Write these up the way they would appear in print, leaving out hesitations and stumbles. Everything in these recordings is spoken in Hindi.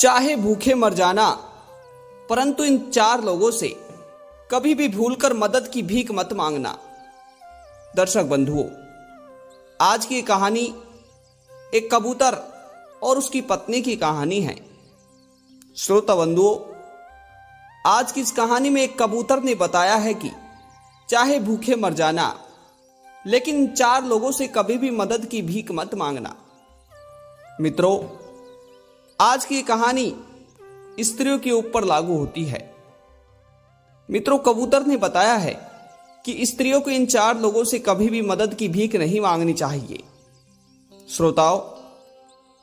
चाहे भूखे मर जाना, परंतु इन 4 लोगों से कभी भी भूलकर मदद की भीख मत मांगना। दर्शक बंधुओं, आज की कहानी एक कबूतर और उसकी पत्नी की कहानी है। श्रोता बंधुओं, आज की इस कहानी में एक कबूतर ने बताया है कि चाहे भूखे मर जाना, लेकिन इन 4 लोगों से कभी भी मदद की भीख मत मांगना। मित्रों, आज की कहानी स्त्रियों के ऊपर लागू होती है। मित्रों, कबूतर ने बताया है कि स्त्रियों को इन 4 लोगों से कभी भी मदद की भीख नहीं मांगनी चाहिए। श्रोताओं,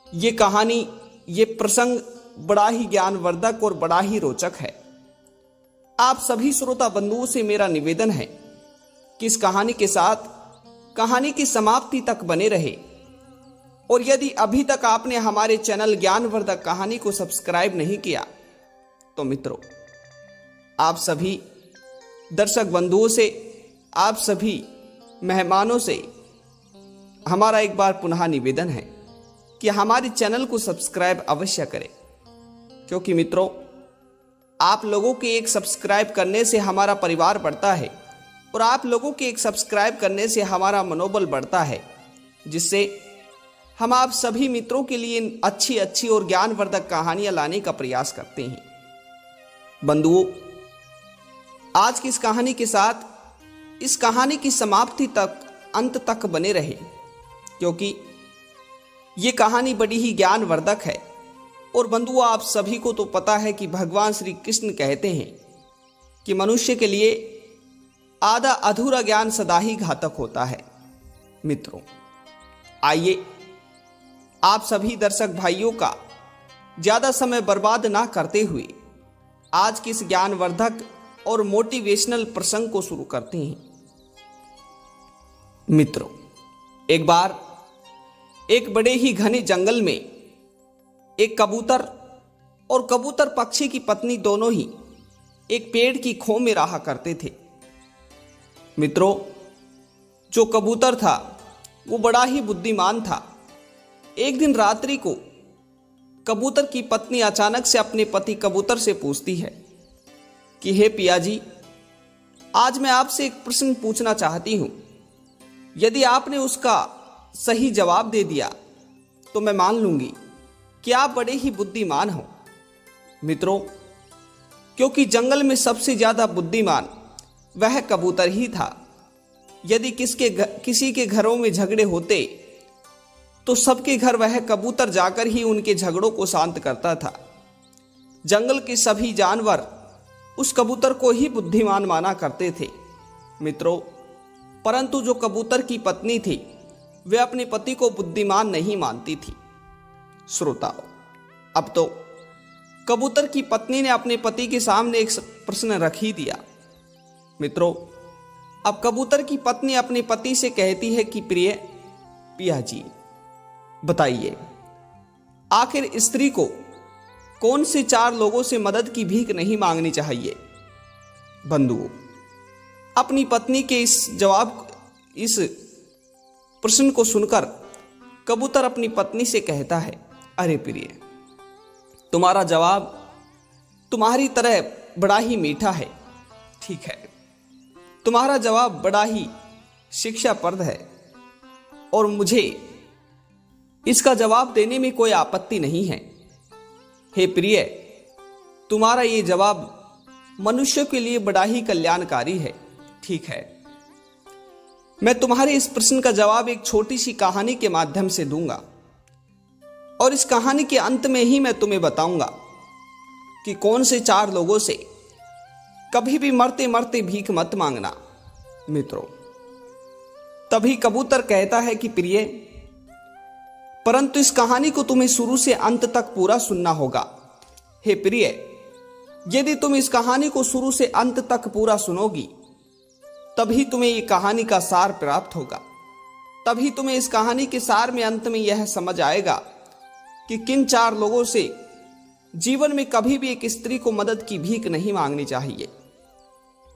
ये कहानी, ये प्रसंग बड़ा ही ज्ञानवर्धक और बड़ा ही रोचक है। आप सभी श्रोता बंधुओं से मेरा निवेदन है कि इस कहानी के साथ कहानी की समाप्ति तक बने रहे। और यदि अभी तक आपने हमारे चैनल ज्ञानवर्धक कहानी को सब्सक्राइब नहीं किया, तो मित्रों, आप सभी दर्शक बंधुओं से, आप सभी मेहमानों से हमारा एक बार पुनः निवेदन है कि हमारे चैनल को सब्सक्राइब अवश्य करें, क्योंकि मित्रों, आप लोगों के एक सब्सक्राइब करने से हमारा परिवार बढ़ता है और आप लोगों के एक सब्सक्राइब करने से हमारा मनोबल बढ़ता है, जिससे हम आप सभी मित्रों के लिए अच्छी अच्छी और ज्ञानवर्धक कहानियां लाने का प्रयास करते हैं। बंधुओं, आज की इस कहानी के साथ इस कहानी की समाप्ति तक, अंत तक बने रहे, क्योंकि ये कहानी बड़ी ही ज्ञानवर्धक है। और बंधुओं, आप सभी को तो पता है कि भगवान श्री कृष्ण कहते हैं कि मनुष्य के लिए आधा अधूरा ज्ञान सदा ही घातक होता है। मित्रों, आइए आप सभी दर्शक भाइयों का ज्यादा समय बर्बाद ना करते हुए आज की इस ज्ञानवर्धक और मोटिवेशनल प्रसंग को शुरू करते हैं। मित्रों, एक बार एक बड़े ही घने जंगल में एक कबूतर और कबूतर पक्षी की पत्नी दोनों ही एक पेड़ की खो में रहा करते थे। मित्रों, जो कबूतर था वो बड़ा ही बुद्धिमान था। एक दिन रात्रि को कबूतर की पत्नी अचानक से अपने पति कबूतर से पूछती है कि हे पिया जी, आज मैं आपसे एक प्रश्न पूछना चाहती हूं। यदि आपने उसका सही जवाब दे दिया तो मैं मान लूंगी कि आप बड़े ही बुद्धिमान हो। मित्रों, क्योंकि जंगल में सबसे ज्यादा बुद्धिमान वह कबूतर ही था। यदि किसी के घरों में झगड़े होते तो सबके घर वह कबूतर जाकर ही उनके झगड़ों को शांत करता था। जंगल के सभी जानवर उस कबूतर को ही बुद्धिमान माना करते थे। मित्रों, परंतु जो कबूतर की पत्नी थी वे अपने पति को बुद्धिमान नहीं मानती थी। श्रोताओं, अब तो कबूतर की पत्नी ने अपने पति के सामने एक प्रश्न रख ही दिया। मित्रों, अब कबूतर की पत्नी अपने पति से कहती है कि प्रिय पिया जी, बताइए, आखिर स्त्री को कौन से 4 लोगों से मदद की भीख नहीं मांगनी चाहिए? बंधुओं, अपनी पत्नी के इस प्रश्न को सुनकर कबूतर अपनी पत्नी से कहता है, अरे प्रिय, तुम्हारा जवाब तुम्हारी तरह बड़ा ही मीठा है। ठीक है, तुम्हारा जवाब बड़ा ही शिक्षाप्रद है और मुझे इसका जवाब देने में कोई आपत्ति नहीं है। हे प्रिय, तुम्हारा ये जवाब मनुष्य के लिए बड़ा ही कल्याणकारी है। ठीक है, मैं तुम्हारे इस प्रश्न का जवाब एक छोटी सी कहानी के माध्यम से दूंगा और इस कहानी के अंत में ही मैं तुम्हें बताऊंगा कि कौन से 4 लोगों से कभी भी मरते मरते भीख मत मांगना। मित्रों, तभी कबूतर कहता है कि प्रिय, परंतु इस कहानी को तुम्हें शुरू से अंत तक पूरा सुनना होगा। हे प्रिय, यदि तुम इस कहानी को शुरू से अंत तक पूरा सुनोगी तभी तुम्हें ये कहानी का सार प्राप्त होगा। तभी तुम्हें इस कहानी के सार में अंत में यह समझ आएगा कि किन 4 लोगों से जीवन में कभी भी एक स्त्री को मदद की भीख नहीं मांगनी चाहिए।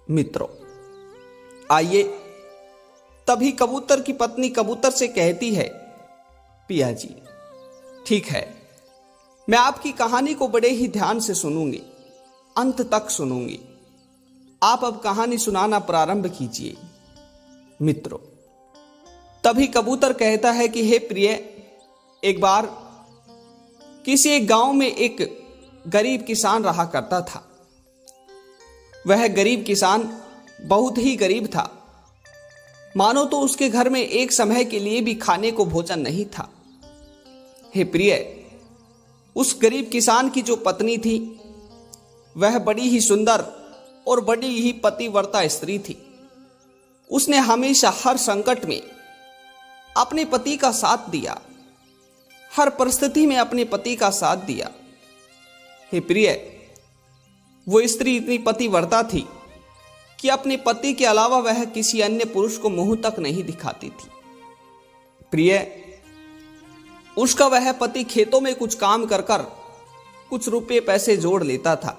मित्रों, आइए, तभी कबूतर की पत्नी कबूतर से कहती है, पिया जी, ठीक है, मैं आपकी कहानी को बड़े ही ध्यान से सुनूंगी, अंत तक सुनूंगी। आप अब कहानी सुनाना प्रारंभ कीजिए। मित्रों, तभी कबूतर कहता है कि हे प्रिय, एक बार किसी एक गांव में एक गरीब किसान रहा करता था। वह गरीब किसान बहुत ही गरीब था, मानो तो उसके घर में एक समय के लिए भी खाने को भोजन नहीं था। हे प्रिय, उस गरीब किसान की जो पत्नी थी वह बड़ी ही सुंदर और बड़ी ही पतिव्रता स्त्री थी। उसने हमेशा हर संकट में अपने पति का साथ दिया, हर परिस्थिति में अपने पति का साथ दिया। हे प्रिय, वो स्त्री इतनी पतिव्रता थी कि अपने पति के अलावा वह किसी अन्य पुरुष को मुंह तक नहीं दिखाती थी। प्रिय, उसका वह पति खेतों में कुछ काम कर कर कुछ रुपए पैसे जोड़ लेता था,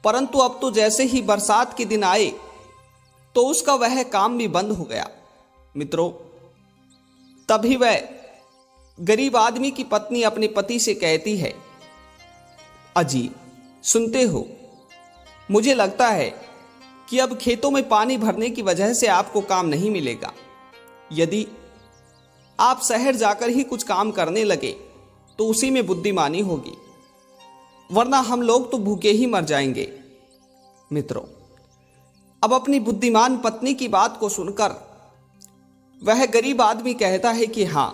परंतु अब तो जैसे ही बरसात के दिन आए तो उसका वह काम भी बंद हो गया। मित्रों, तभी वह गरीब आदमी की पत्नी अपने पति से कहती है, अजी सुनते हो, मुझे लगता है कि अब खेतों में पानी भरने की वजह से आपको काम नहीं मिलेगा। यदि आप शहर जाकर ही कुछ काम करने लगे तो उसी में बुद्धिमानी होगी, वरना हम लोग तो भूखे ही मर जाएंगे। मित्रों, अब अपनी बुद्धिमान पत्नी की बात को सुनकर वह गरीब आदमी कहता है कि हां,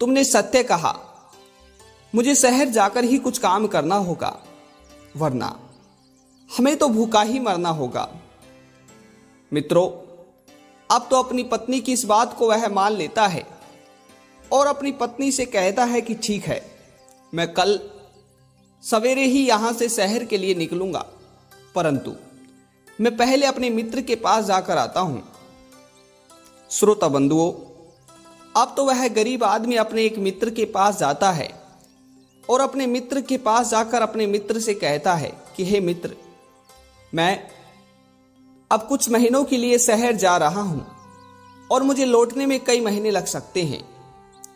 तुमने सत्य कहा, मुझे शहर जाकर ही कुछ काम करना होगा, वरना हमें तो भूखा ही मरना होगा। मित्रों, अब तो अपनी पत्नी की इस बात को वह मान लेता है और अपनी पत्नी से कहता है कि ठीक है, मैं कल सवेरे ही यहां से शहर के लिए निकलूंगा, परंतु मैं पहले अपने मित्र के पास जाकर आता हूं। श्रोता बंधुओं, अब तो वह गरीब आदमी अपने एक मित्र के पास जाता है और अपने मित्र के पास जाकर अपने मित्र से कहता है कि हे मित्र, मैं अब कुछ महीनों के लिए शहर जा रहा हूं और मुझे लौटने में कई महीने लग सकते हैं।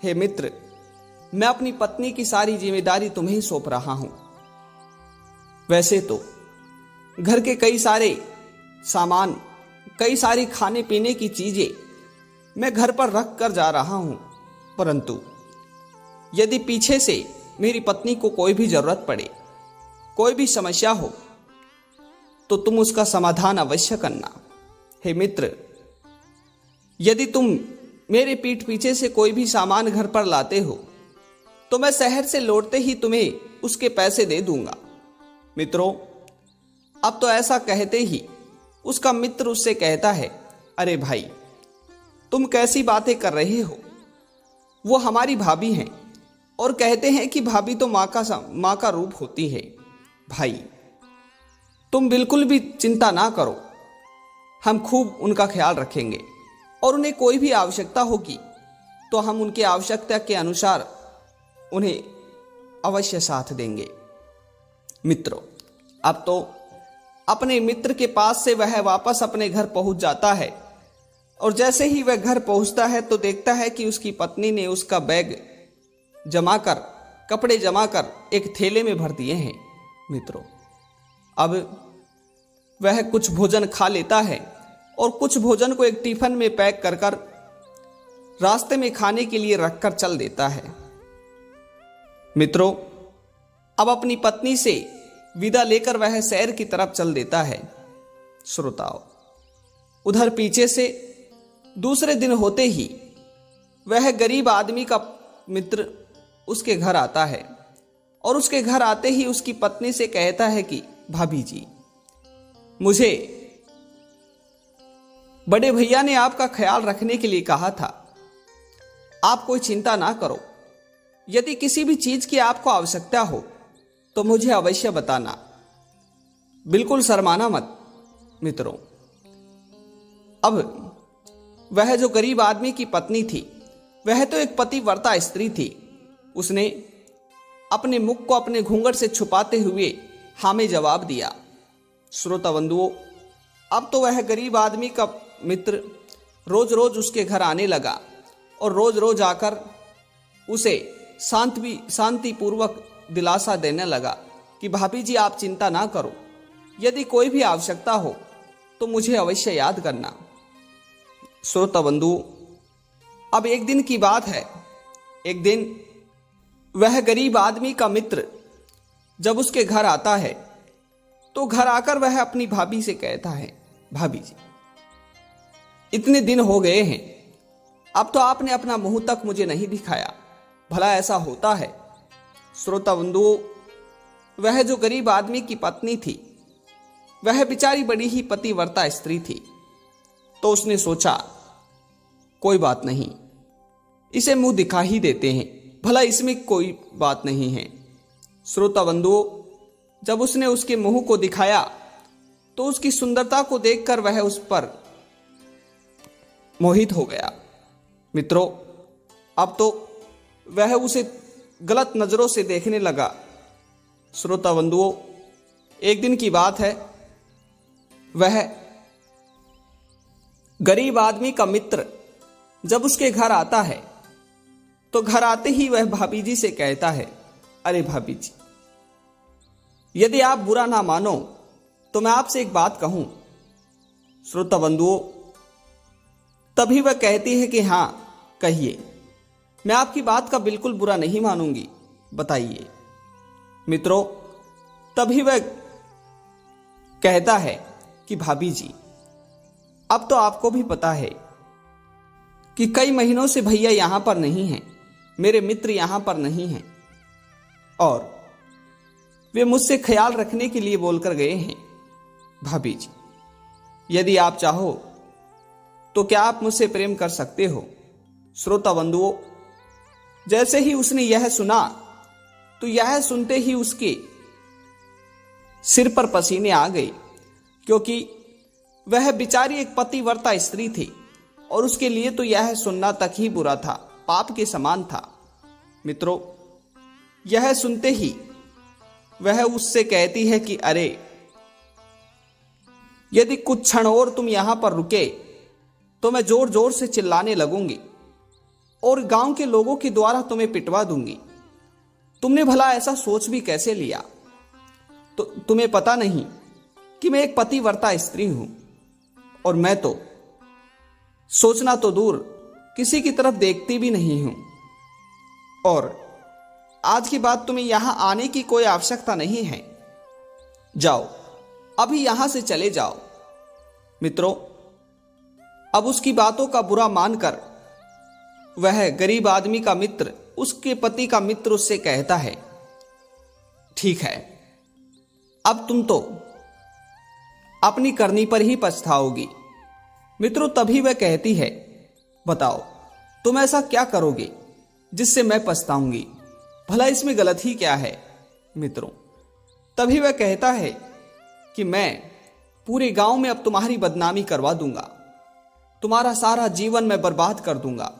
हे मित्र, मैं अपनी पत्नी की सारी जिम्मेदारी तुम्हें सौंप रहा हूं। वैसे तो घर के कई सारे सामान, कई सारी खाने पीने की चीजें मैं घर पर रख कर जा रहा हूं, परंतु यदि पीछे से मेरी पत्नी को कोई भी जरूरत पड़े, कोई भी समस्या हो, तो तुम उसका समाधान अवश्य करना। हे मित्र, यदि तुम मेरे पीठ पीछे से कोई भी सामान घर पर लाते हो तो मैं शहर से लौटते ही तुम्हें उसके पैसे दे दूंगा। मित्रों, अब तो ऐसा कहते ही उसका मित्र उससे कहता है, अरे भाई, तुम कैसी बातें कर रहे हो? वो हमारी भाभी हैं और कहते हैं कि भाभी तो माँ का रूप होती है। भाई, तुम बिल्कुल भी चिंता ना करो, हम खूब उनका ख्याल रखेंगे और उन्हें कोई भी आवश्यकता होगी तो हम उनकी आवश्यकता के अनुसार उन्हें अवश्य साथ देंगे। मित्रों, अब तो अपने मित्र के पास से वह वापस अपने घर पहुंच जाता है और जैसे ही वह घर पहुंचता है तो देखता है कि उसकी पत्नी ने उसका बैग जमाकर, कपड़े जमाकर एक थैले में भर दिए हैं। मित्रों, अब वह कुछ भोजन खा लेता है और कुछ भोजन को एक टिफिन में पैक कर कर रास्ते में खाने के लिए रखकर चल देता है। मित्रों, अब अपनी पत्नी से विदा लेकर वह शहर की तरफ चल देता है। श्रोताओं, उधर पीछे से दूसरे दिन होते ही वह गरीब आदमी का मित्र उसके घर आता है और उसके घर आते ही उसकी पत्नी से कहता है कि भाभी जी, मुझे बड़े भैया ने आपका ख्याल रखने के लिए कहा था। आप कोई चिंता ना करो, यदि किसी भी चीज की आपको आवश्यकता हो तो मुझे अवश्य बताना, बिल्कुल शर्माना मत। मित्रों, अब वह जो गरीब आदमी की पत्नी थी वह तो एक पतिव्रता स्त्री थी। उसने अपने मुख को अपने घूंघट से छुपाते हुए हाँ में जवाब दिया। श्रोता बंधुओं, अब तो वह गरीब आदमी का मित्र रोज रोज उसके घर आने लगा और रोज रोज आकर उसे शांतिपूर्वक दिलासा देने लगा कि भाभी जी आप चिंता ना करो, यदि कोई भी आवश्यकता हो तो मुझे अवश्य याद करना। श्रोता बंधु, अब एक दिन की बात है। एक दिन वह गरीब आदमी का मित्र जब उसके घर आता है तो घर आकर वह अपनी भाभी से कहता है, भाभी जी इतने दिन हो गए हैं, अब तो आपने अपना मुंह तक मुझे नहीं दिखाया, भला ऐसा होता है? श्रोता बंधु, वह जो गरीब आदमी की पत्नी थी वह बेचारी बड़ी ही पतिव्रता स्त्री थी। तो उसने सोचा कोई बात नहीं, इसे मुंह दिखा ही देते हैं, भला इसमें कोई बात नहीं है। श्रोता बंधु, जब उसने उसके मुंह को दिखाया तो उसकी सुंदरता को देखकर वह उस पर मोहित हो गया। मित्रों, अब तो वह उसे गलत नजरों से देखने लगा। श्रोता बंधुओं, एक दिन की बात है, वह गरीब आदमी का मित्र जब उसके घर आता है तो घर आते ही वह भाभी जी से कहता है, अरे भाभी जी यदि आप बुरा ना मानो तो मैं आपसे एक बात कहूं। श्रोता बंधुओं, तभी वह कहती है कि हां कहिए, मैं आपकी बात का बिल्कुल बुरा नहीं मानूंगी, बताइए। मित्रों, तभी वह कहता है कि भाभी जी अब तो आपको भी पता है कि कई महीनों से भैया यहां पर नहीं हैं, मेरे मित्र यहां पर नहीं हैं और वे मुझसे ख्याल रखने के लिए बोलकर गए हैं। भाभी जी यदि आप चाहो तो क्या आप मुझसे प्रेम कर सकते हो? श्रोता बंधुओं, जैसे ही उसने यह सुना तो यह सुनते ही उसके सिर पर पसीने आ गए, क्योंकि वह बेचारी एक पतिव्रता स्त्री थी और उसके लिए तो यह सुनना तक ही बुरा था, पाप के समान था। मित्रों, यह सुनते ही वह उससे कहती है कि अरे यदि कुछ क्षण और तुम यहां पर रुके तो मैं जोर जोर से चिल्लाने लगूंगी और गांव के लोगों के द्वारा तुम्हें पिटवा दूंगी। तुमने भला ऐसा सोच भी कैसे लिया? तो तुम्हें पता नहीं कि मैं एक पतिव्रता स्त्री हूं और मैं तो सोचना तो दूर किसी की तरफ देखती भी नहीं हूं, और आज की बात तुम्हें यहां आने की कोई आवश्यकता नहीं है। जाओ, अभी यहां से चले जाओ। मित्रों, अब उसकी बातों का बुरा मानकर वह गरीब आदमी का मित्र, उसके पति का मित्र उससे कहता है, ठीक है, अब तुम तो अपनी करनी पर ही पछताओगी। मित्रों, तभी वह कहती है, बताओ तुम ऐसा क्या करोगे जिससे मैं पछताऊंगी? भला इसमें गलत ही क्या है? मित्रों, तभी वह कहता है कि मैं पूरे गांव में अब तुम्हारी बदनामी करवा दूंगा, तुम्हारा सारा जीवन मैं बर्बाद कर दूंगा।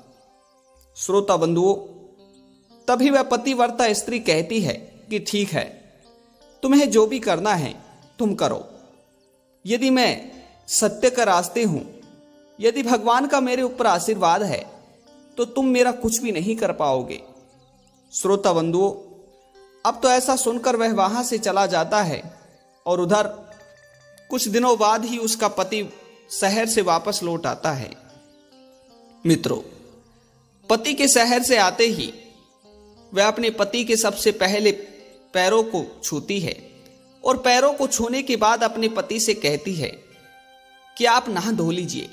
श्रोता बंधुओं, तभी वह पतिव्रता स्त्री कहती है कि ठीक है, तुम्हें जो भी करना है तुम करो। यदि मैं सत्य का रास्ते हूं, यदि भगवान का मेरे ऊपर आशीर्वाद है तो तुम मेरा कुछ भी नहीं कर पाओगे। श्रोता बंधुओं, अब तो ऐसा सुनकर वह वहां से चला जाता है और उधर कुछ दिनों बाद ही उसका पति शहर से वापस लौट आता है। मित्रों, पति के शहर से आते ही वह अपने पति के सबसे पहले पैरों को छूती है और पैरों को छूने के बाद अपने पति से कहती है कि आप नहा धो लीजिए,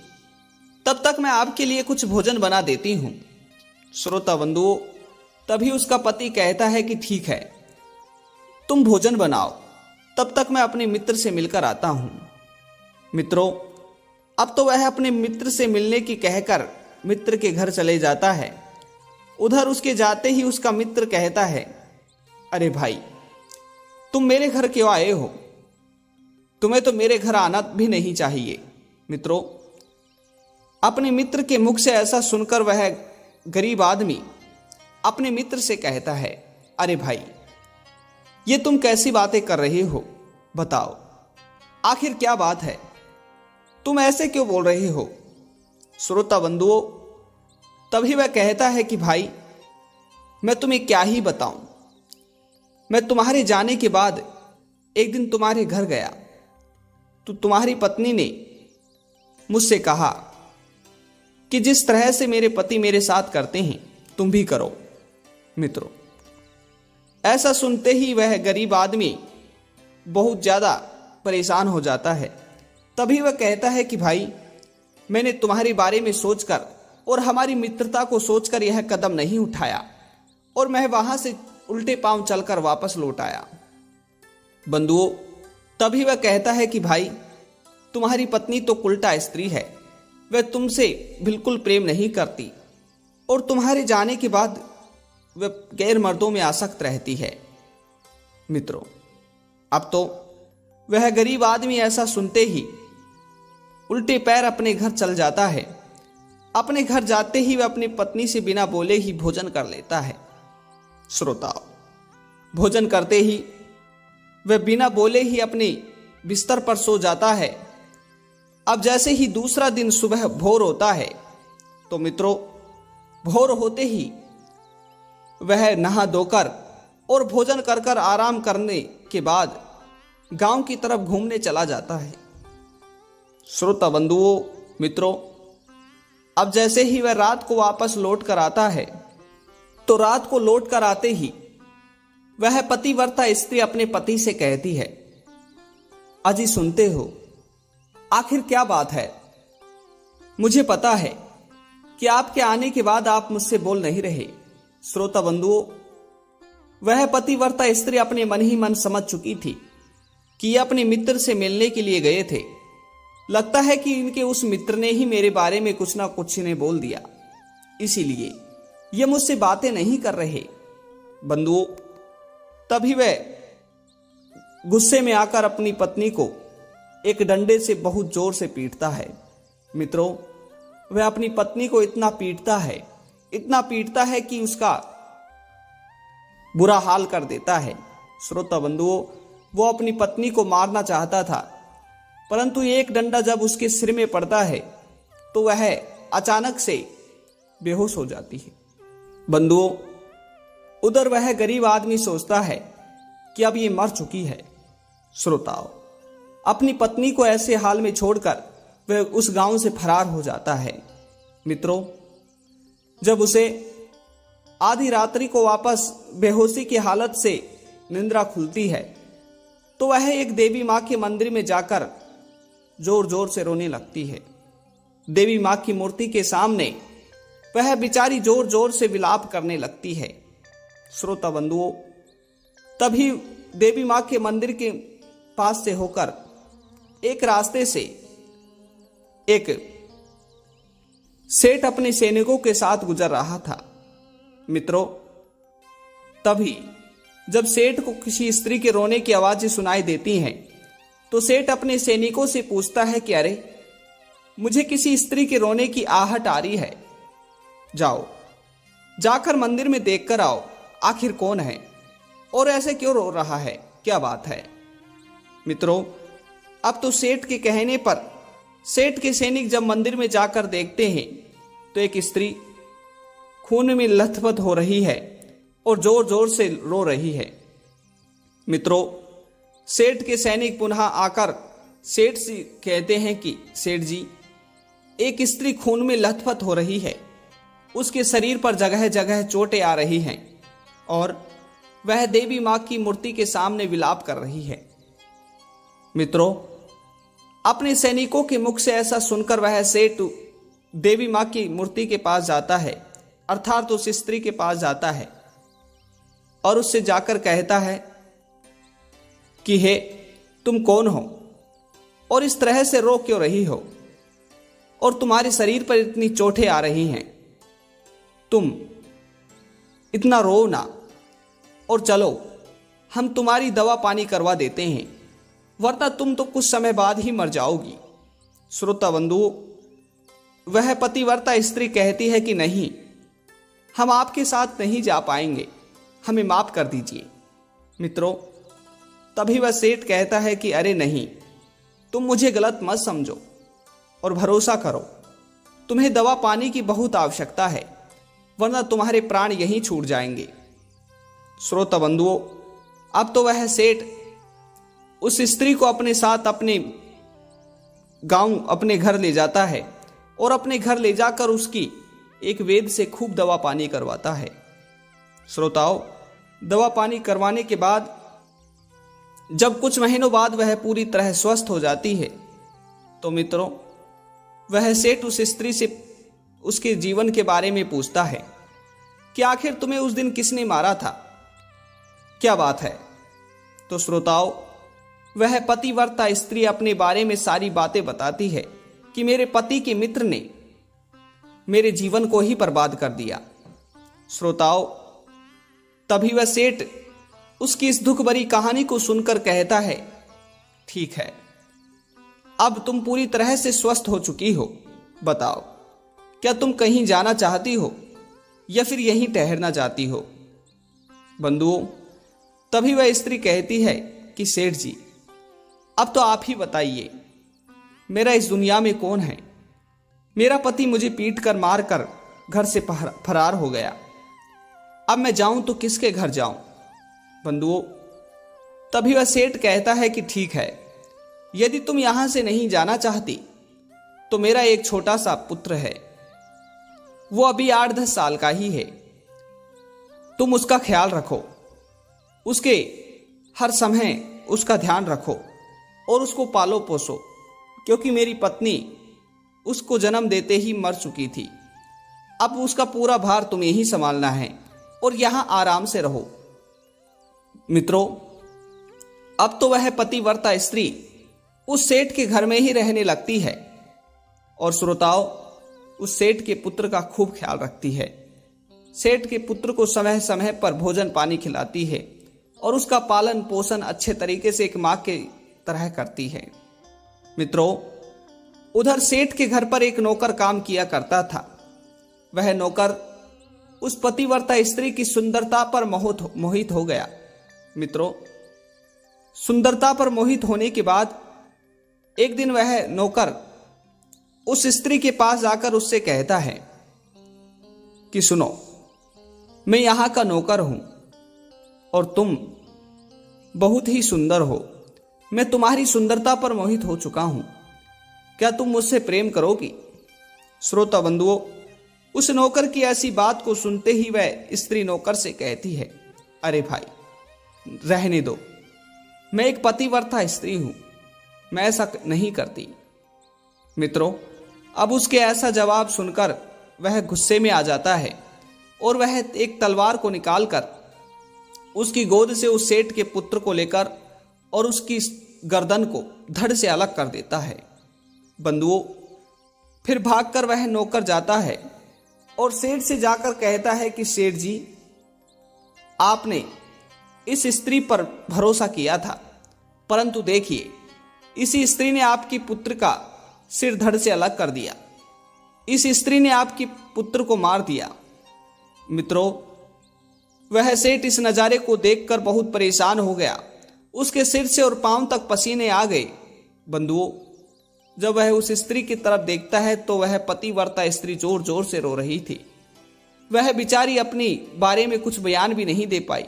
तब तक मैं आपके लिए कुछ भोजन बना देती हूं। श्रोता बंधुओं, तभी उसका पति कहता है कि ठीक है, तुम भोजन बनाओ, तब तक मैं अपने मित्र से मिलकर आता हूं। मित्रों, अब तो वह अपने मित्र से मिलने की कहकर मित्र के घर चले जाता है। उधर उसके जाते ही उसका मित्र कहता है, अरे भाई, तुम मेरे घर क्यों आए हो? तुम्हें तो मेरे घर आना भी नहीं चाहिए। मित्रों, अपने मित्र के मुख से ऐसा सुनकर वह गरीब आदमी अपने मित्र से कहता है, अरे भाई, ये तुम कैसी बातें कर रहे हो? बताओ आखिर क्या बात है? तुम ऐसे क्यों बोल रहे हो? श्रोता बंधुओं, तभी वह कहता है कि भाई, मैं तुम्हें क्या ही बताऊं। मैं तुम्हारे जाने के बाद एक दिन तुम्हारे घर गया तो तुम्हारी पत्नी ने मुझसे कहा कि जिस तरह से मेरे पति मेरे साथ करते हैं तुम भी करो। मित्रों, ऐसा सुनते ही वह गरीब आदमी बहुत ज्यादा परेशान हो जाता है। तभी वह कहता है कि भाई, मैंने तुम्हारे बारे में सोचकर और हमारी मित्रता को सोचकर यह कदम नहीं उठाया और मैं वहां से उल्टे पांव चलकर वापस लौट आया। बंधुओं, तभी वह कहता है कि भाई, तुम्हारी पत्नी तो उल्टा स्त्री है, वह तुमसे बिल्कुल प्रेम नहीं करती और तुम्हारे जाने के बाद वह गैर मर्दों में आसक्त रहती है। मित्रों, अब तो वह गरीब आदमी ऐसा सुनते ही उल्टे पैर अपने घर चल जाता है। अपने घर जाते ही वह अपनी पत्नी से बिना बोले ही भोजन कर लेता है। श्रोताओ, भोजन करते ही वह बिना बोले ही अपने बिस्तर पर सो जाता है। अब जैसे ही दूसरा दिन सुबह भोर होता है तो मित्रों, भोर होते ही वह नहा धोकर और भोजन कर कर आराम करने के बाद गांव की तरफ घूमने चला जाता है। श्रोता बंधुओं, मित्रों, अब जैसे ही वह रात को वापस लौट कर आता है तो रात को लौट कर आते ही वह पतिव्रता स्त्री अपने पति से कहती है, अजी सुनते हो, आखिर क्या बात है? मुझे पता है कि आपके आने के बाद आप मुझसे बोल नहीं रहे। श्रोता बंधुओं, वह पतिव्रता स्त्री अपने मन ही मन समझ चुकी थी कि ये अपने मित्र से मिलने के लिए गए थे। लगता है कि इनके उस मित्र ने ही मेरे बारे में कुछ ना कुछ इन्हें बोल दिया, इसीलिए ये मुझसे बातें नहीं कर रहे। बंधुओं, तभी वह गुस्से में आकर अपनी पत्नी को एक डंडे से बहुत जोर से पीटता है। मित्रों, वह अपनी पत्नी को इतना पीटता है कि उसका बुरा हाल कर देता है। श्रोता बंधुओं, वो अपनी पत्नी को मारना चाहता था, परंतु एक डंडा जब उसके सिर में पड़ता है तो वह अचानक से बेहोश हो जाती है। बंधुओं, उधर वह गरीब आदमी सोचता है कि अब ये मर चुकी है। श्रोताओं, अपनी पत्नी को ऐसे हाल में छोड़कर वह उस गांव से फरार हो जाता है। मित्रों, जब उसे आधी रात्रि को वापस बेहोशी की हालत से निंद्रा खुलती है तो वह एक देवी मां के मंदिर में जाकर जोर जोर से रोने लगती है। देवी मां की मूर्ति के सामने वह बेचारी जोर जोर से विलाप करने लगती है। श्रोता बंधुओं, तभी देवी मां के मंदिर के पास से होकर एक रास्ते से एक सेठ अपने सैनिकों के साथ गुजर रहा था। मित्रों, तभी जब सेठ को किसी स्त्री के रोने की आवाजें सुनाई देती हैं तो सेठ अपने सैनिकों से पूछता है कि अरे, मुझे किसी स्त्री के रोने की आहट आ रही है, जाओ जाकर मंदिर में देखकर आओ, आखिर कौन है और ऐसे क्यों रो रहा है, क्या बात है। मित्रों, अब तो सेठ के कहने पर सेठ के सैनिक जब मंदिर में जाकर देखते हैं तो एक स्त्री खून में लथपथ हो रही है और जोर जोर से रो रही है। मित्रों, सेठ के सैनिक पुनः आकर सेठ से कहते हैं कि सेठ जी, एक स्त्री खून में लथपथ हो रही है, उसके शरीर पर जगह जगह चोटें आ रही हैं और वह देवी मां की मूर्ति के सामने विलाप कर रही है। मित्रों, अपने सैनिकों के मुख से ऐसा सुनकर वह सेठ देवी मां की मूर्ति के पास जाता है, अर्थात उस स्त्री के पास जाता है और उससे जाकर कहता है कि हे, तुम कौन हो और इस तरह से रो क्यों रही हो और तुम्हारे शरीर पर इतनी चोटें आ रही हैं, तुम इतना रो ना और चलो हम तुम्हारी दवा पानी करवा देते हैं, वरना तुम तो कुछ समय बाद ही मर जाओगी। श्रोता बंधुओं, वह पतिव्रता स्त्री कहती है कि नहीं, हम आपके साथ नहीं जा पाएंगे, हमें माफ कर दीजिए। मित्रों, तभी वह सेठ कहता है कि अरे नहीं, तुम मुझे गलत मत समझो और भरोसा करो, तुम्हें दवा पानी की बहुत आवश्यकता है, वरना तुम्हारे प्राण यहीं छूट जाएंगे। श्रोता बंधुओं, अब तो वह सेठ उस स्त्री को अपने साथ अपने गांव, अपने घर ले जाता है और अपने घर ले जाकर उसकी एक वैद्य से खूब दवा पानी करवाता है। श्रोताओं, दवा पानी करवाने के बाद जब कुछ महीनों बाद वह पूरी तरह स्वस्थ हो जाती है, तो मित्रों, वह सेठ उस स्त्री से उसके जीवन के बारे में पूछता है कि आखिर तुम्हें उस दिन किसने मारा था, क्या बात है। तो श्रोताओं, वह पतिव्रता स्त्री अपने बारे में सारी बातें बताती है कि मेरे पति के मित्र ने मेरे जीवन को ही बर्बाद कर दिया। श्रोताओं, तभी वह सेठ उसकी इस दुख भरी कहानी को सुनकर कहता है, ठीक है, अब तुम पूरी तरह से स्वस्थ हो चुकी हो, बताओ क्या तुम कहीं जाना चाहती हो या फिर यहीं ठहरना चाहती हो। बंधुओं, तभी वह स्त्री कहती है कि सेठ जी, अब तो आप ही बताइए, मेरा इस दुनिया में कौन है। मेरा पति मुझे पीट कर मार कर घर से फरार हो गया, अब मैं जाऊं तो किसके घर जाऊं। बंधुओं, तभी वह सेठ कहता है कि ठीक है, यदि तुम यहां से नहीं जाना चाहती तो मेरा एक छोटा सा पुत्र है, वो अभी 8-10 साल का ही है, तुम उसका ख्याल रखो, उसके हर समय उसका ध्यान रखो और उसको पालो पोसो, क्योंकि मेरी पत्नी उसको जन्म देते ही मर चुकी थी। अब उसका पूरा भार तुम्हें ही संभालना है और यहां आराम से रहो। मित्रों, अब तो वह पतिव्रता स्त्री उस सेठ के घर में ही रहने लगती है और श्रोताओं, उस सेठ के पुत्र का खूब ख्याल रखती है। सेठ के पुत्र को समय समय पर भोजन पानी खिलाती है और उसका पालन पोषण अच्छे तरीके से एक मां के तरह करती है। मित्रों, उधर सेठ के घर पर एक नौकर काम किया करता था। वह नौकर उस पतिव्रता स्त्री की सुंदरता पर मोहित हो गया। मित्रों, सुंदरता पर मोहित होने के बाद एक दिन वह नौकर उस स्त्री के पास जाकर उससे कहता है कि सुनो, मैं यहां का नौकर हूं और तुम बहुत ही सुंदर हो, मैं तुम्हारी सुंदरता पर मोहित हो चुका हूं, क्या तुम मुझसे प्रेम करोगी। श्रोता बंधुओं, उस नौकर की ऐसी बात को सुनते ही वह स्त्री नौकर से कहती है, अरे भाई, रहने दो, मैं एक पतिव्रता स्त्री हूं, मैं ऐसा नहीं करती। मित्रों, अब उसके ऐसा जवाब सुनकर वह गुस्से में आ जाता है और वह एक तलवार को निकालकर उसकी गोद से उस सेठ के पुत्र को लेकर और उसकी गर्दन को धड़ से अलग कर देता है। बंधुओं, फिर भागकर वह नौकर जाता है और सेठ से जाकर कहता है कि सेठ जी, आपने इस स्त्री पर भरोसा किया था, परंतु देखिए, इसी स्त्री ने आपकी पुत्र का सिर धड़ से अलग कर दिया, इस स्त्री ने आपके पुत्र को मार दिया। मित्रों, वह सेठ इस नजारे को देखकर बहुत परेशान हो गया, उसके सिर से और पांव तक पसीने आ गए। बंधुओं, जब वह उस स्त्री की तरफ देखता है तो वह पतिव्रता स्त्री जोर जोर से रो रही थी। वह बेचारी अपनी बारे में कुछ बयान भी नहीं दे पाई,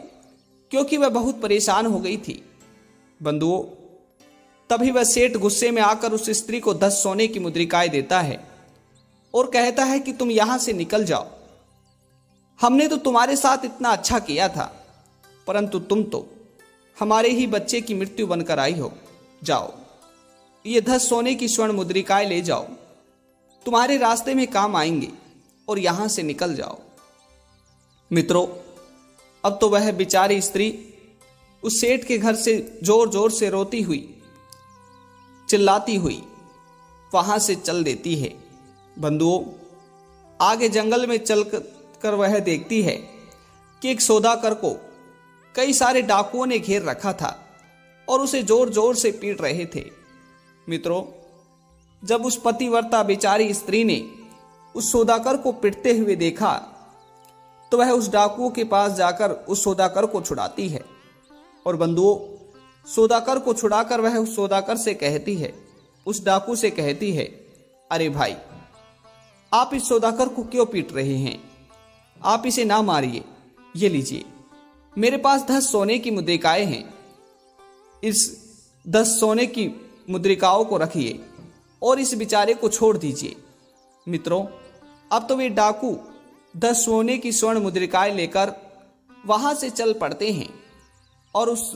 क्योंकि वह बहुत परेशान हो गई थी। बंधुओं, तभी वह सेठ गुस्से में आकर उस स्त्री को 10 सोने की मुद्रिकाएं देता है और कहता है कि तुम यहां से निकल जाओ, हमने तो तुम्हारे साथ इतना अच्छा किया था, परंतु तुम तो हमारे ही बच्चे की मृत्यु बनकर आई हो। जाओ, ये 10 सोने की स्वर्ण मुद्रिकाएं ले जाओ, तुम्हारे रास्ते में काम आएंगे, और यहां से निकल जाओ। मित्रों, अब तो वह बेचारी स्त्री उस सेठ के घर से जोर जोर से रोती हुई, चिल्लाती हुई वहां से चल देती है। बंधुओं, आगे जंगल में चलकर वह देखती है कि एक सौदागर को कई सारे डाकुओं ने घेर रखा था और उसे जोर जोर से पीट रहे थे। मित्रों, जब उस पतिव्रता बेचारी स्त्री ने उस सौदागर को पिटते हुए देखा तो वह उस डाकुओं के पास जाकर उस सौदागर को छुड़ाती है। और बंधुओं, सौदागर को छुड़ाकर वह उस सौदागर से कहती है, उस डाकू से कहती है, अरे भाई, आप इस सौदागर को क्यों पीट रहे हैं, आप इसे ना मारिए, ये लीजिए, मेरे पास 10 सोने की मुद्रिकाएं हैं, इस 10 सोने की मुद्रिकाओं को रखिए और इस बेचारे को छोड़ दीजिए। मित्रों, अब तो वे डाकू 10 सोने की स्वर्ण मुद्रिकाएं लेकर वहां से चल पड़ते हैं और उस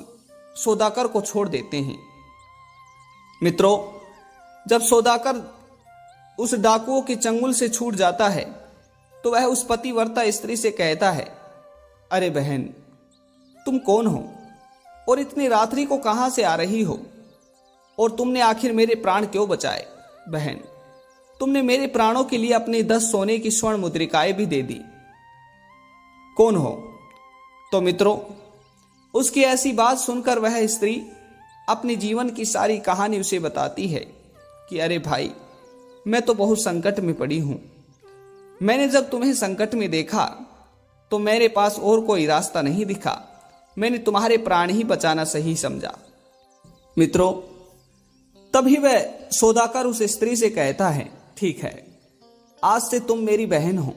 सौदागर को छोड़ देते हैं। मित्रों, जब सौदागर उस डाकुओं के चंगुल से छूट जाता है तो वह उस पतिव्रता स्त्री से कहता है, अरे बहन, तुम कौन हो और इतनी रात्रि को कहां से आ रही हो, और तुमने आखिर मेरे प्राण क्यों बचाए? बहन, तुमने मेरे प्राणों के लिए अपनी 10 सोने की स्वर्ण मुद्रिकाएं भी दे दी। कौन हो? तो मित्रों, उसकी ऐसी बात सुनकर वह स्त्री अपने जीवन की सारी कहानी उसे बताती है कि अरे भाई, मैं तो बहुत संकट में पड़ी हूं। मैंने जब तुम्हें संकट में देखा तो मेरे पास और कोई रास्ता नहीं दिखा, मैंने तुम्हारे प्राण ही बचाना सही समझा। मित्रों, तभी वह सौदागर उस स्त्री से कहता है, ठीक है, आज से तुम मेरी बहन हो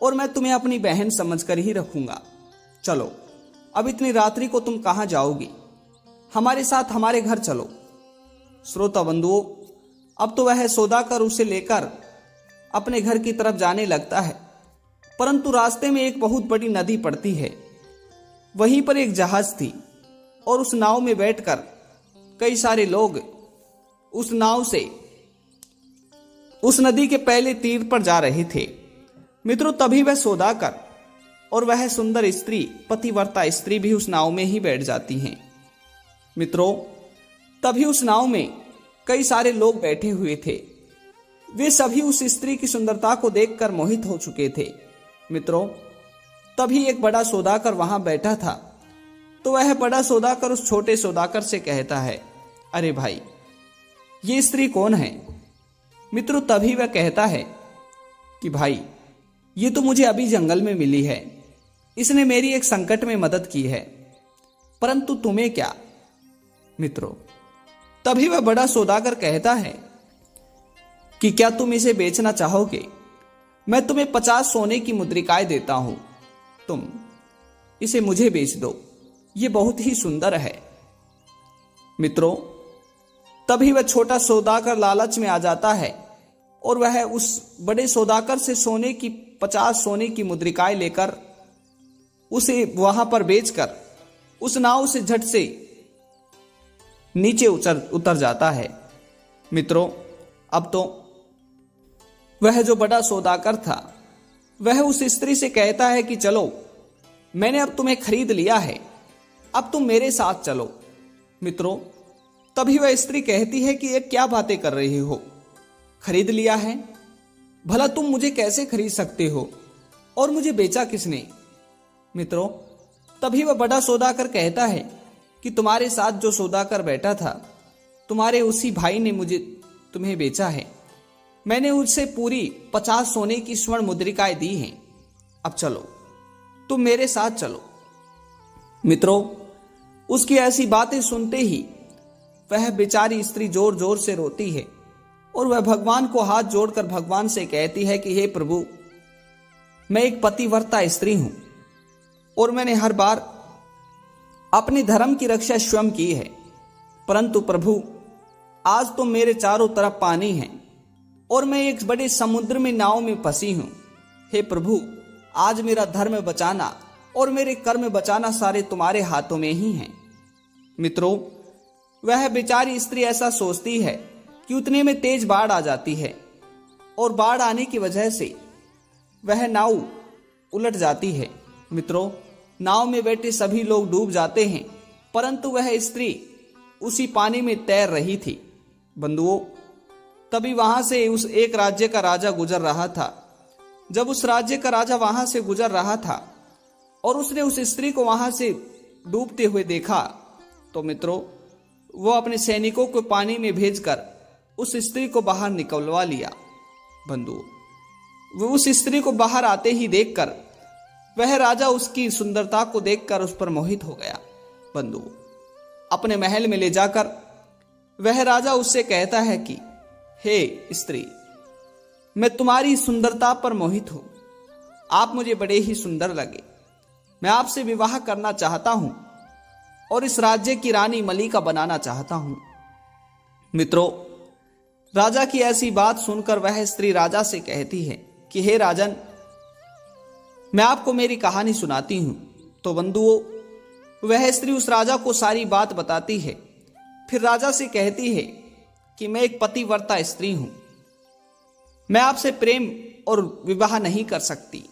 और मैं तुम्हें अपनी बहन समझकर ही रखूंगा। चलो, अब इतनी रात्रि को तुम कहां जाओगी? हमारे साथ हमारे घर चलो। श्रोता बंधुओं, अब तो वह सौदागर उसे लेकर अपने घर की तरफ जाने लगता है, परंतु रास्ते में एक बहुत बड़ी नदी पड़ती है। वहीं पर एक जहाज थी और उस नाव में बैठकर कई सारे लोग उस नाव से उस नदी के पहले तीर पर जा रहे थे। मित्रों, तभी वह सौदागर और वह सुंदर स्त्री, पतिव्रता स्त्री भी उस नाव में ही बैठ जाती हैं। मित्रों, तभी उस नाव में कई सारे लोग बैठे हुए थे। वे सभी उस स्त्री की सुंदरता को देखकर मोहित हो चुके थे। मित्रों, तभी एक बड़ा सौदागर वहां बैठा था, तो वह बड़ा सौदागर उस छोटे सौदागर से कहता है, अरे भाई, ये स्त्री कौन है? मित्रों, तभी वह कहता है कि भाई, ये तो मुझे अभी जंगल में मिली है, इसने मेरी एक संकट में मदद की है, परंतु तुम्हें क्या? मित्रों, तभी वह बड़ा सौदागर कहता है कि क्या तुम इसे बेचना चाहोगे? मैं तुम्हें 50 सोने की मुद्रिकाएं देता हूं, तुम इसे मुझे बेच दो, ये बहुत ही सुंदर है। मित्रों, तभी वह छोटा सौदागर लालच में आ जाता है और वह उस बड़े सौदागर से 50 सोने की मुद्रिकाएं लेकर उसे वहां पर बेचकर उस नाव से झट से नीचे उतर जाता है। मित्रों, अब तो वह जो बड़ा सौदागर था वह उस स्त्री से कहता है कि चलो, मैंने अब तुम्हें खरीद लिया है, अब तुम मेरे साथ चलो। मित्रों, तभी वह स्त्री कहती है कि ये क्या बातें कर रही हो? खरीद लिया है? भला तुम मुझे कैसे खरीद सकते हो और मुझे बेचा किसने? मित्रों, तभी वह बड़ा सौदागर कहता है कि तुम्हारे साथ जो सौदागर बैठा था, तुम्हारे उसी भाई ने मुझे तुम्हें बेचा है। मैंने उससे पूरी 50 सोने की स्वर्ण मुद्रिकाएं दी हैं। अब चलो, तुम मेरे साथ चलो। मित्रों, उसकी ऐसी बातें सुनते ही वह बेचारी स्त्री जोर जोर से रोती है और वह भगवान को हाथ जोड़कर भगवान से कहती है कि हे प्रभु, मैं एक पतिव्रता स्त्री हूं और मैंने हर बार अपने धर्म की रक्षा स्वयं की है, परंतु प्रभु, आज तो मेरे चारों तरफ पानी है और मैं एक बड़े समुद्र में नाव में फंसी हूं। हे प्रभु, आज मेरा धर्म बचाना और मेरे कर्म बचाना सारे तुम्हारे हाथों में ही हैं। मित्रों, वह बेचारी स्त्री ऐसा सोचती है कि उतने में तेज बाढ़ आ जाती है और बाढ़ आने की वजह से वह नाव उलट जाती है। मित्रों, नाव में बैठे सभी लोग डूब जाते हैं, परंतु वह स्त्री उसी पानी में तैर रही थी। बंधुओं, तभी वहां से उस एक राज्य का राजा गुजर रहा था। जब उस राज्य का राजा वहां से गुजर रहा था और उसने उस स्त्री को वहां से डूबते हुए देखा, तो मित्रों, वो अपने सैनिकों को पानी में भेजकर उस स्त्री को बाहर निकलवा लिया। बंधुओं, वो उस स्त्री को बाहर आते ही देखकर वह राजा उसकी सुंदरता को देखकर उस पर मोहित हो गया। बंधुओं, अपने महल में ले जाकर वह राजा उससे कहता है कि हे स्त्री, मैं तुम्हारी सुंदरता पर मोहित हूं, आप मुझे बड़े ही सुंदर लगे। मैं आपसे विवाह करना चाहता हूं और इस राज्य की रानी मलिका बनाना चाहता हूं। मित्रों, राजा की ऐसी बात सुनकर वह स्त्री राजा से कहती है कि हे राजन, मैं आपको मेरी कहानी सुनाती हूं। तो बंधुओं, वह स्त्री उस राजा को सारी बात बताती है। फिर राजा से कहती है कि मैं एक पतिव्रता स्त्री हूं, मैं आपसे प्रेम और विवाह नहीं कर सकती,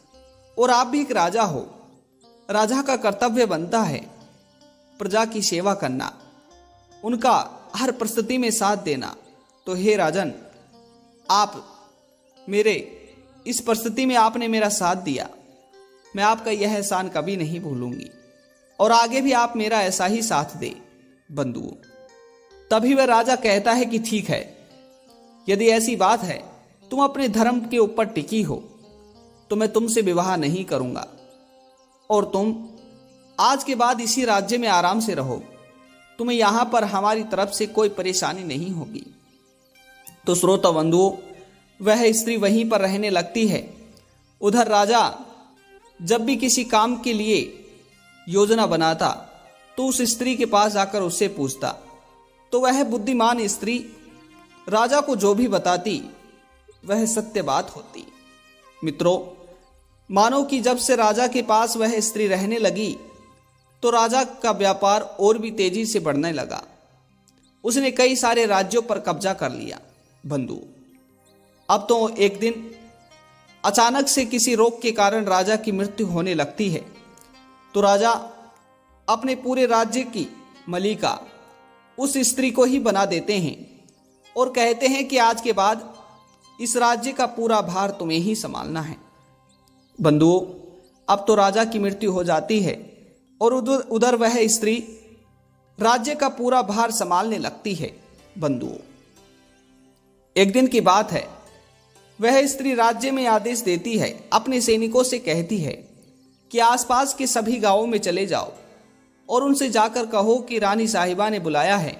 और आप भी एक राजा हो। राजा का कर्तव्य बनता है प्रजा की सेवा करना, उनका हर परिस्थिति में साथ देना। तो हे राजन, आप मेरे इस परिस्थिति में आपने मेरा साथ दिया, मैं आपका यह एहसान कभी नहीं भूलूंगी और आगे भी आप मेरा ऐसा ही साथ दे। बंधुओं, तभी वह राजा कहता है कि ठीक है, यदि ऐसी बात है, तुम अपने धर्म के ऊपर टिकी हो, तो मैं तुमसे विवाह नहीं करूंगा और तुम आज के बाद इसी राज्य में आराम से रहो। तुम्हें यहां पर हमारी तरफ से कोई परेशानी नहीं होगी। तो श्रोता बंधुओं, वह स्त्री वहीं पर रहने लगती है। उधर राजा जब भी किसी काम के लिए योजना बनाता तो उस स्त्री के पास जाकर उससे पूछता, तो वह बुद्धिमान स्त्री राजा को जो भी बताती वह सत्य बात होती। मित्रों, मानो कि जब से राजा के पास वह स्त्री रहने लगी तो राजा का व्यापार और भी तेजी से बढ़ने लगा। उसने कई सारे राज्यों पर कब्जा कर लिया। बंधु, अब तो एक दिन अचानक से किसी रोग के कारण राजा की मृत्यु होने लगती है। तो राजा अपने पूरे राज्य की मलिका उस स्त्री को ही बना देते हैं और कहते हैं कि आज के बाद इस राज्य का पूरा भार तुम्हें ही संभालना है। बंधुओं, अब तो राजा की मृत्यु हो जाती है और उधर वह स्त्री राज्य का पूरा भार संभालने लगती है। बंधुओं, एक दिन की बात है, वह स्त्री राज्य में आदेश देती है, अपने सैनिकों से कहती है कि आसपास के सभी गांवों में चले जाओ और उनसे जाकर कहो कि रानी साहिबा ने बुलाया है,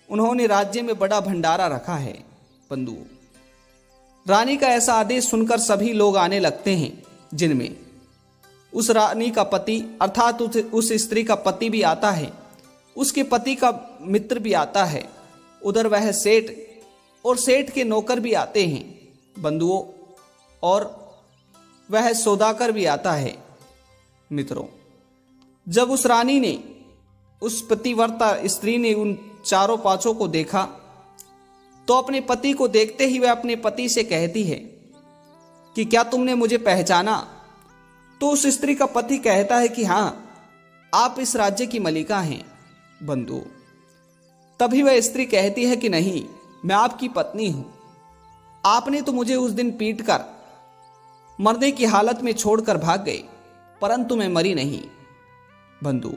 उन्होंने राज्य में बड़ा भंडारा रखा है। बंधुओं, रानी का ऐसा आदेश सुनकर सभी लोग आने लगते हैं, जिनमें उस रानी का पति अर्थात उस स्त्री का पति भी आता है, उसके पति का मित्र भी आता है, उधर वह सेठ और सेठ के नौकर भी आते हैं। बंधुओं, और वह सौदागर भी आता है। मित्रों, जब उस रानी ने, उस पतिव्रता स्त्री ने उन चारों पांचों को देखा तो अपने पति को देखते ही वह अपने पति से कहती है कि क्या तुमने मुझे पहचाना? तो उस स्त्री का पति कहता है कि हां, आप इस राज्य की मलिका हैं। बंधु, तभी वह स्त्री कहती है कि नहीं, मैं आपकी पत्नी हूं। आपने तो मुझे उस दिन पीटकर मरने की हालत में छोड़कर भाग गए, परंतु मैं मरी नहीं। बंधु,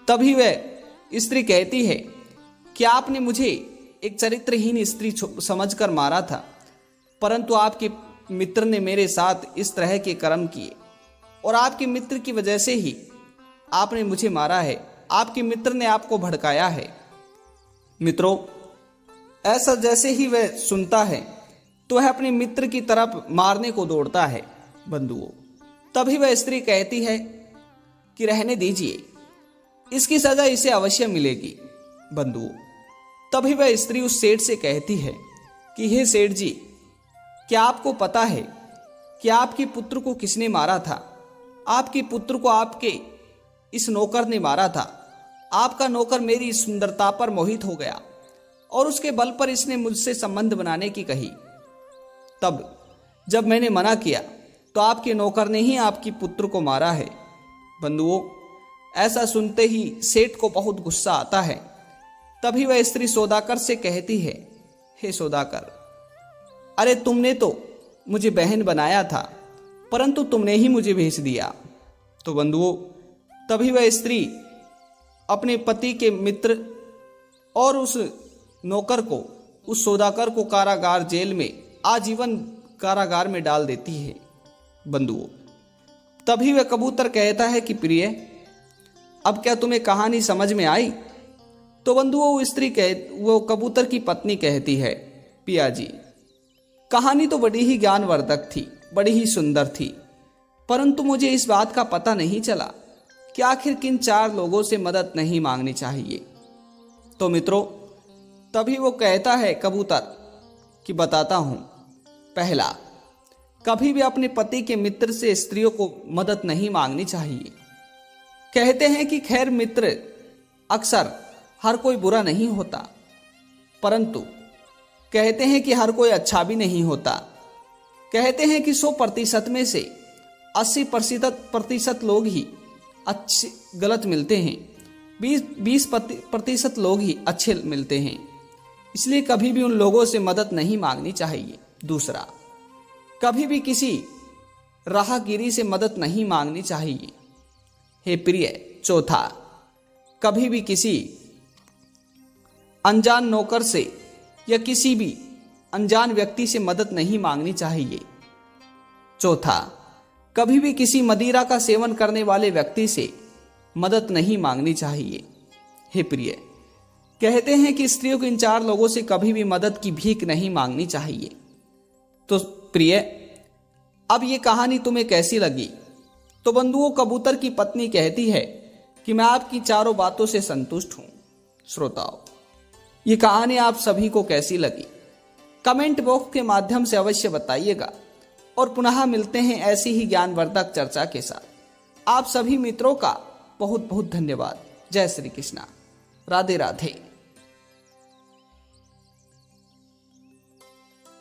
तभी वह स्त्री कहती है कि आपने मुझे एक चरित्रहीन स्त्री समझकर मारा था, परंतु आपके मित्र ने मेरे साथ इस तरह के कर्म किए और आपके मित्र की वजह से ही आपने मुझे मारा है। आपके मित्र ने आपको भड़काया है। मित्रों, ऐसा जैसे ही वह सुनता है तो वह अपने मित्र की तरफ मारने को दौड़ता है। बंधुओं, तभी वह स्त्री कहती है कि रहने दीजिए, इसकी सजा इसे अवश्य मिलेगी। बंधुओं, तभी वह स्त्री उस सेठ से कहती है कि हे सेठ जी, क्या आपको पता है कि आपके पुत्र को किसने मारा था? आपके पुत्र को आपके इस नौकर ने मारा था। आपका नौकर मेरी सुंदरता पर मोहित हो गया और उसके बल पर इसने मुझसे संबंध बनाने की कही। तब जब मैंने मना किया तो आपके नौकर ने ही आपकी पुत्र को मारा है। बंधुओं, ऐसा सुनते ही सेठ को बहुत गुस्सा आता है। तभी वह स्त्री सौदागर से कहती है, हे सौदागर, अरे तुमने तो मुझे बहन बनाया था, परंतु तुमने ही मुझे भेज दिया। तो बंधुओं, तभी वह स्त्री अपने पति के मित्र और उस नौकर को, उस सौदागर को कारागार जेल में, आजीवन कारागार में डाल देती है। बंधुओं, तभी वह कबूतर कहता है कि प्रिय, अब क्या तुम्हें कहानी समझ में आई? तो बंधुओं, वो कबूतर की पत्नी कहती है, पिया जी, कहानी तो बड़ी ही ज्ञानवर्धक थी, बड़ी ही सुंदर थी, परंतु मुझे इस बात का पता नहीं चला कि आखिर किन 4 लोगों से मदद नहीं मांगनी चाहिए। तो मित्रों, तभी वो कहता है कबूतर कि बताता हूं। पहला, कभी भी अपने पति के मित्र से स्त्रियों को मदद नहीं मांगनी चाहिए। कहते हैं कि खैर मित्र अक्सर हर कोई बुरा नहीं होता, परंतु कहते हैं कि हर कोई अच्छा भी नहीं होता। कहते हैं कि 100% में से 80% लोग ही अच्छे गलत मिलते हैं, 20% लोग ही अच्छे मिलते हैं। इसलिए कभी भी उन लोगों से मदद नहीं मांगनी चाहिए। दूसरा, कभी भी किसी राहगीरी से मदद नहीं मांगनी चाहिए। हे प्रिय। चौथा, कभी भी किसी अनजान नौकर से या किसी भी अनजान व्यक्ति से मदद नहीं मांगनी चाहिए। चौथा, कभी भी किसी मदिरा का सेवन करने वाले व्यक्ति से मदद नहीं मांगनी चाहिए। हे प्रिय, कहते हैं कि स्त्रियों को इन 4 लोगों से कभी भी मदद की भीख नहीं मांगनी चाहिए। तो प्रिय, अब ये कहानी तुम्हें कैसी लगी? तो बंधुओं, कबूतर की पत्नी कहती है कि मैं आपकी चारों बातों से संतुष्ट हूं। श्रोताओं, ये कहानी आप सभी को कैसी लगी? कमेंट बॉक्स के माध्यम से अवश्य बताइएगा और पुनः मिलते हैं ऐसी ही ज्ञानवर्धक चर्चा के साथ। आप सभी मित्रों का बहुत बहुत धन्यवाद। जय श्री कृष्णा। राधे राधे।